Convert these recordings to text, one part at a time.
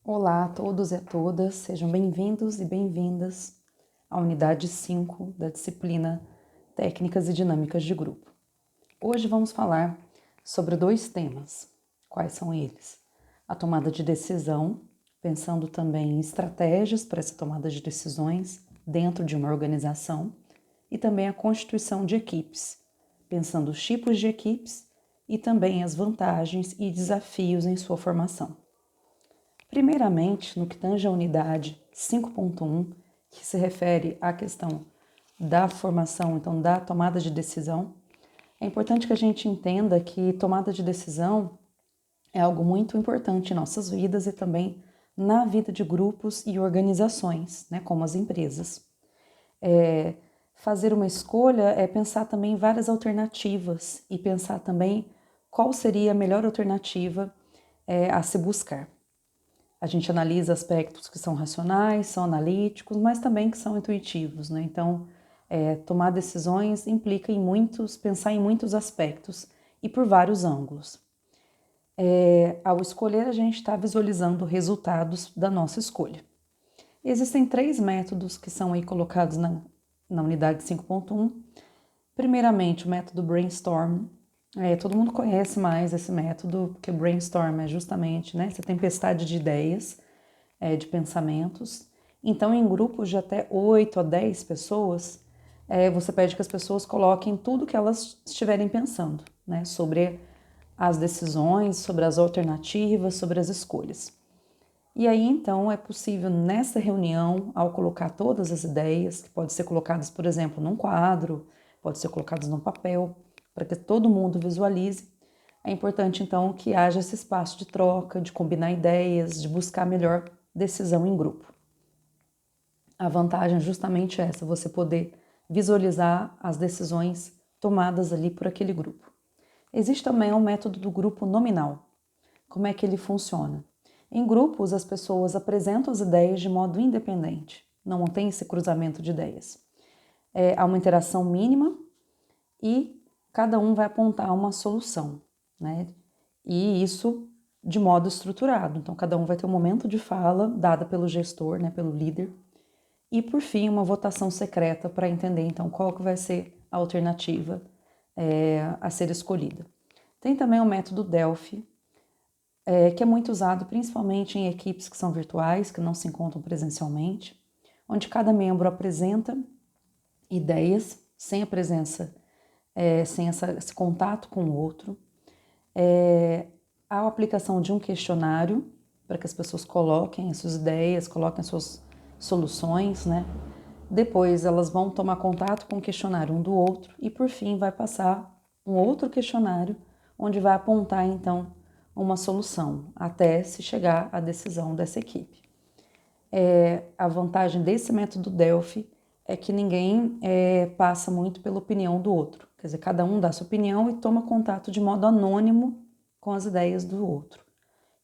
Olá a todos e a todas, sejam bem-vindos e bem-vindas à unidade 5 da disciplina Técnicas e Dinâmicas de Grupo. Hoje vamos falar sobre dois temas. Quais são eles? A tomada de decisão, pensando também em estratégias para essa tomada de decisões dentro de uma organização, e também a constituição de equipes, pensando os tipos de equipes e também as vantagens e desafios em sua formação. Primeiramente, no que tange a unidade 5.1, que se refere à questão da formação, então da tomada de decisão, é importante que a gente entenda que tomada de decisão é algo muito importante em nossas vidas e também na vida de grupos e organizações, né, como as empresas. Fazer uma escolha é pensar também em várias alternativas e pensar também qual seria a melhor alternativa a se buscar. A gente analisa aspectos que são racionais, são analíticos, mas também que são intuitivos, né? Então, tomar decisões implica pensar em muitos aspectos e por vários ângulos. Ao escolher, a gente está visualizando resultados da nossa escolha. Existem 3 métodos que são aí colocados na unidade 5.1. Primeiramente, o método brainstorm. Todo mundo conhece mais esse método, porque brainstorm é justamente, né, essa tempestade de ideias, de pensamentos. Então, em grupos de até 8 a 10 pessoas, você pede que as pessoas coloquem tudo que elas estiverem pensando, né, sobre as decisões, sobre as alternativas, sobre as escolhas. E aí, então, é possível nessa reunião, ao colocar todas as ideias, que podem ser colocadas, por exemplo, num quadro, pode ser colocadas num papel, para que todo mundo visualize. É importante, então, que haja esse espaço de troca, de combinar ideias, de buscar a melhor decisão em grupo. A vantagem é justamente essa, você poder visualizar as decisões tomadas ali por aquele grupo. Existe também o método do grupo nominal. Como é que ele funciona? Em grupos, as pessoas apresentam as ideias de modo independente, não tem esse cruzamento de ideias. Há uma interação mínima e cada um vai apontar uma solução, né? E isso de modo estruturado. Então, cada um vai ter um momento de fala dada pelo gestor, né, pelo líder, e por fim, uma votação secreta para entender, então, qual que vai ser a alternativa a ser escolhida. Tem também o método Delphi, que é muito usado principalmente em equipes que são virtuais, que não se encontram presencialmente, onde cada membro apresenta ideias sem a presença, sem esse contato com o outro. Há a aplicação de um questionário para que as pessoas coloquem as suas ideias, coloquem as suas soluções, né? Depois elas vão tomar contato com o questionário um do outro e por fim vai passar um outro questionário onde vai apontar então uma solução até se chegar à decisão dessa equipe. A vantagem desse método Delphi é que ninguém passa muito pela opinião do outro. Quer dizer, cada um dá sua opinião e toma contato de modo anônimo com as ideias do outro.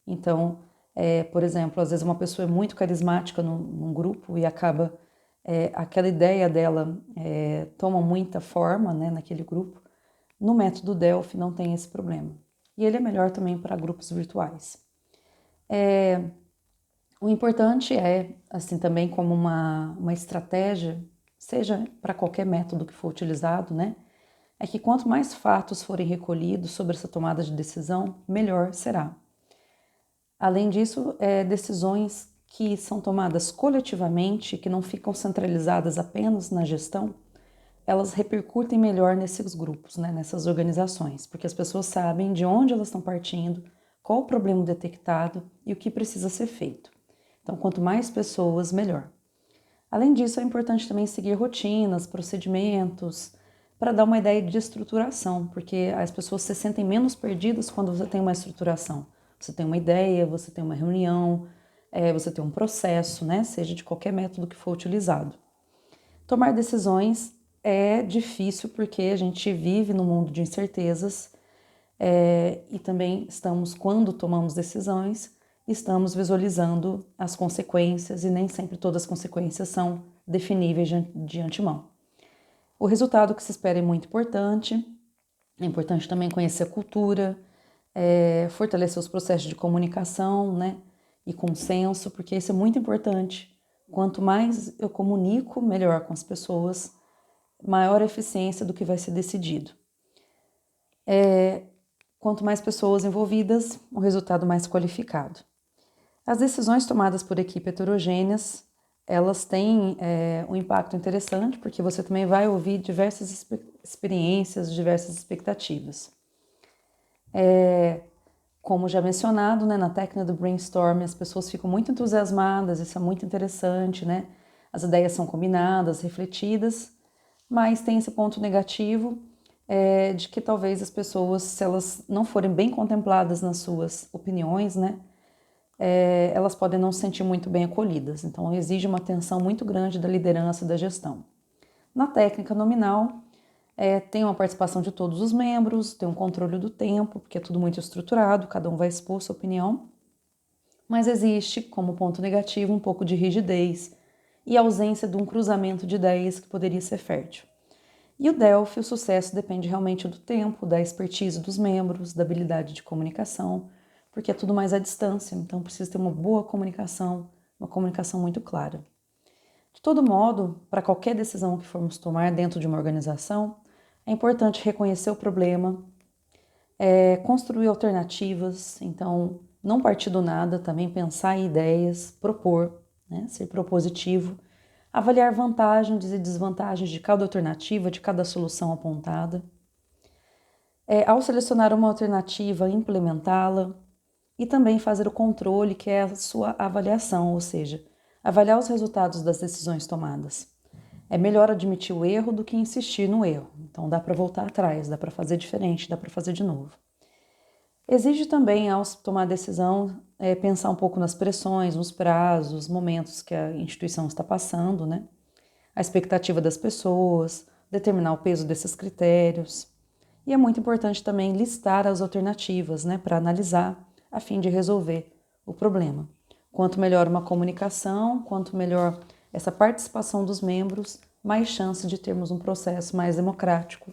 Então, por exemplo, às vezes uma pessoa é muito carismática num grupo e acaba, aquela ideia dela toma muita forma, né, naquele grupo. No método Delphi não tem esse problema. E ele é melhor também para grupos virtuais. O importante é, assim, também como uma estratégia, seja para qualquer método que for utilizado, né, é que quanto mais fatos forem recolhidos sobre essa tomada de decisão, melhor será. Além disso, decisões que são tomadas coletivamente, que não ficam centralizadas apenas na gestão, elas repercutem melhor nesses grupos, né, nessas organizações, porque as pessoas sabem de onde elas estão partindo, qual o problema detectado e o que precisa ser feito. Então, quanto mais pessoas, melhor. Além disso, é importante também seguir rotinas, procedimentos, para dar uma ideia de estruturação, porque as pessoas se sentem menos perdidas quando você tem uma estruturação. Você tem uma ideia, você tem uma reunião, você tem um processo, né? Seja de qualquer método que for utilizado. Tomar decisões é difícil porque a gente vive num mundo de incertezas e também quando tomamos decisões, estamos visualizando as consequências e nem sempre todas as consequências são definíveis de antemão. O resultado que se espera é muito importante. É importante também conhecer a cultura, fortalecer os processos de comunicação, né? e consenso, porque isso é muito importante. Quanto mais eu comunico melhor com as pessoas, maior a eficiência do que vai ser decidido. Quanto mais pessoas envolvidas, o resultado mais qualificado. As decisões tomadas por equipes heterogêneas, elas têm um impacto interessante, porque você também vai ouvir diversas experiências, diversas expectativas. Como já mencionado, né, na técnica do brainstorming, as pessoas ficam muito entusiasmadas, isso é muito interessante, né? As ideias são combinadas, refletidas, mas tem esse ponto negativo de que talvez as pessoas, se elas não forem bem contempladas nas suas opiniões, né, elas podem não se sentir muito bem acolhidas. Então, exige uma atenção muito grande da liderança e da gestão. Na técnica nominal, tem uma participação de todos os membros, tem um controle do tempo, porque é tudo muito estruturado, cada um vai expor sua opinião, mas existe, como ponto negativo, um pouco de rigidez e ausência de um cruzamento de ideias que poderia ser fértil. E o Delphi, o sucesso depende realmente do tempo, da expertise dos membros, da habilidade de comunicação, porque é tudo mais à distância, então precisa ter uma boa comunicação, uma comunicação muito clara. De todo modo, para qualquer decisão que formos tomar dentro de uma organização, é importante reconhecer o problema, construir alternativas, então não partir do nada, também pensar em ideias, propor, né, ser propositivo, avaliar vantagens e desvantagens de cada alternativa, de cada solução apontada. Ao selecionar uma alternativa, implementá-la e também fazer o controle, que é a sua avaliação, ou seja, avaliar os resultados das decisões tomadas. É melhor admitir o erro do que insistir no erro. Então dá para voltar atrás, dá para fazer diferente, dá para fazer de novo. Exige também, ao tomar a decisão, pensar um pouco nas pressões, nos prazos, momentos que a instituição está passando, né? A expectativa das pessoas, determinar o peso desses critérios. E é muito importante também listar as alternativas, né, para analisar, a fim de resolver o problema. Quanto melhor uma comunicação, quanto melhor essa participação dos membros, mais chance de termos um processo mais democrático,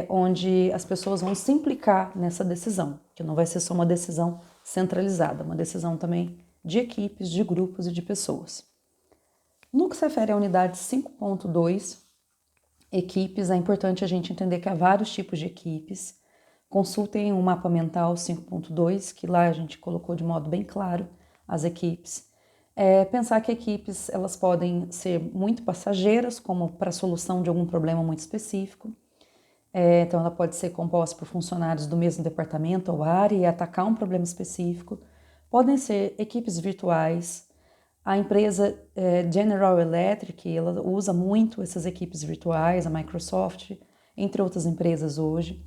onde as pessoas vão se implicar nessa decisão, que não vai ser só uma decisão centralizada, uma decisão também de equipes, de grupos e de pessoas. No que se refere à unidade 5.2, equipes, é importante a gente entender que há vários tipos de equipes. Consultem o mapa mental 5.2, que lá a gente colocou de modo bem claro as equipes. Pensar que equipes elas podem ser muito passageiras, como para a solução de algum problema muito específico. Então, ela pode ser composta por funcionários do mesmo departamento ou área e atacar um problema específico. Podem ser equipes virtuais. A empresa General Electric, ela usa muito essas equipes virtuais, a Microsoft, entre outras empresas hoje,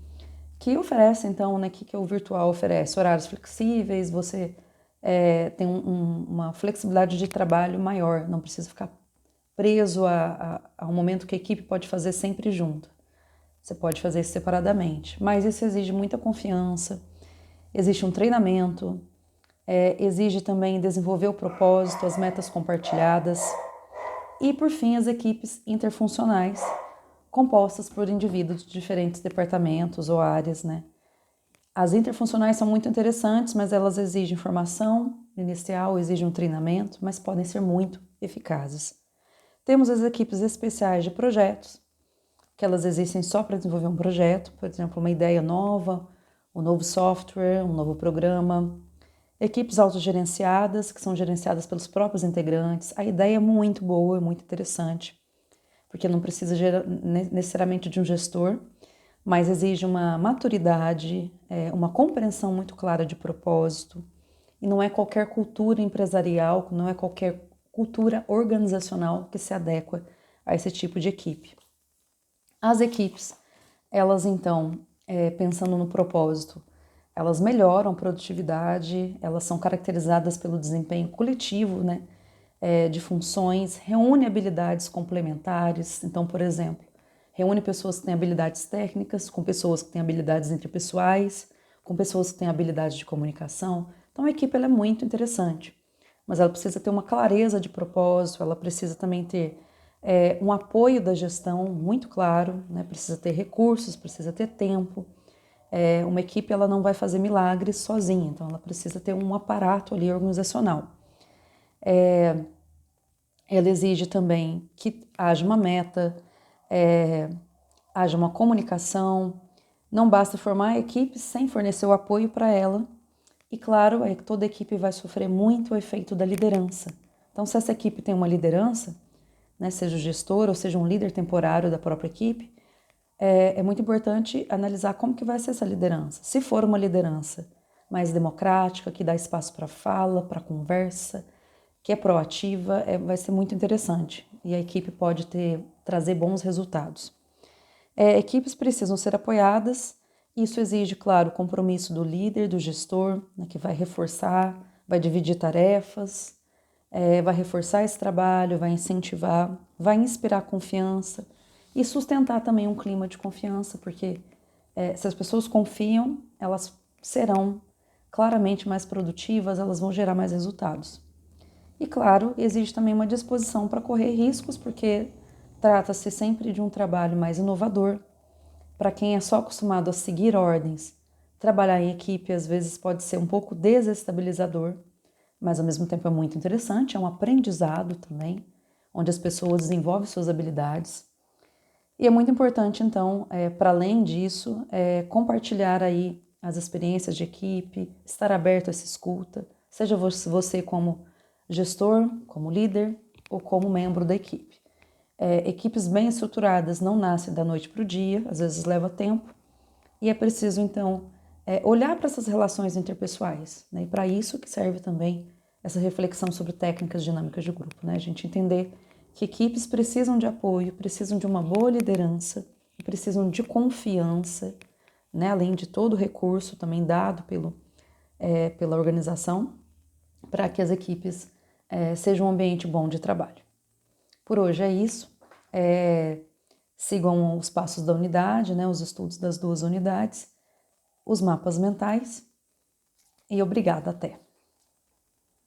que oferecem, então, né, que o virtual oferece horários flexíveis, você tem uma flexibilidade de trabalho maior, não precisa ficar preso ao momento que a equipe pode fazer sempre junto. Você pode fazer isso separadamente, mas isso exige muita confiança, existe um treinamento, exige também desenvolver o propósito, as metas compartilhadas e, por fim, as equipes interfuncionais, compostas por indivíduos de diferentes departamentos ou áreas, né? As interfuncionais são muito interessantes, mas elas exigem formação inicial, exigem um treinamento, mas podem ser muito eficazes. Temos as equipes especiais de projetos, que elas existem só para desenvolver um projeto, por exemplo, uma ideia nova, um novo software, um novo programa. Equipes autogerenciadas, que são gerenciadas pelos próprios integrantes. A ideia é muito boa, é muito interessante, porque não precisa necessariamente de um gestor, mas exige uma maturidade, uma compreensão muito clara de propósito, e não é qualquer cultura empresarial, não é qualquer cultura organizacional que se adequa a esse tipo de equipe. As equipes, elas então, pensando no propósito, elas melhoram a produtividade, elas são caracterizadas pelo desempenho coletivo, né, de funções, reúne habilidades complementares. Então, por exemplo, reúne pessoas que têm habilidades técnicas com pessoas que têm habilidades interpessoais, com pessoas que têm habilidades de comunicação. Então, a equipe ela é muito interessante, mas ela precisa ter uma clareza de propósito, ela precisa também ter um apoio da gestão muito claro, né? Precisa ter recursos, precisa ter tempo, Uma equipe ela não vai fazer milagres sozinha, então ela precisa ter um aparato ali organizacional. Ela exige também que haja uma meta, haja uma comunicação. Não basta formar a equipe sem fornecer o apoio para ela. E claro, é que toda equipe vai sofrer muito o efeito da liderança. Então, se essa equipe tem uma liderança, né, seja o gestor ou seja um líder temporário da própria equipe, é muito importante analisar como que vai ser essa liderança. Se for uma liderança mais democrática, que dá espaço para fala, para conversa, que é proativa, vai ser muito interessante. E a equipe pode trazer bons resultados. Equipes precisam ser apoiadas. Isso exige, claro, o compromisso do líder, do gestor, né, que vai reforçar, vai dividir tarefas, vai reforçar esse trabalho, vai incentivar, vai inspirar confiança e sustentar também um clima de confiança, porque se as pessoas confiam, elas serão claramente mais produtivas, elas vão gerar mais resultados. E claro, existe também uma disposição para correr riscos, porque trata-se sempre de um trabalho mais inovador. Para quem é só acostumado a seguir ordens, trabalhar em equipe às vezes pode ser um pouco desestabilizador, mas ao mesmo tempo é muito interessante, é um aprendizado também, onde as pessoas desenvolvem suas habilidades. E é muito importante, então, para além disso, compartilhar aí as experiências de equipe, estar aberto a essa escuta, seja você como gestor, como líder ou como membro da equipe. Equipes bem estruturadas não nascem da noite para o dia, às vezes leva tempo, e é preciso, então, olhar para essas relações interpessoais, né? E para isso que serve também essa reflexão sobre técnicas dinâmicas de grupo, né? A gente entender que equipes precisam de apoio, precisam de uma boa liderança, precisam de confiança, né? Além de todo o recurso também dado pela organização, para que as equipes sejam um ambiente bom de trabalho. Por hoje é isso. Sigam os passos da unidade, né? Os estudos das 2 unidades, os mapas mentais, e obrigada, até!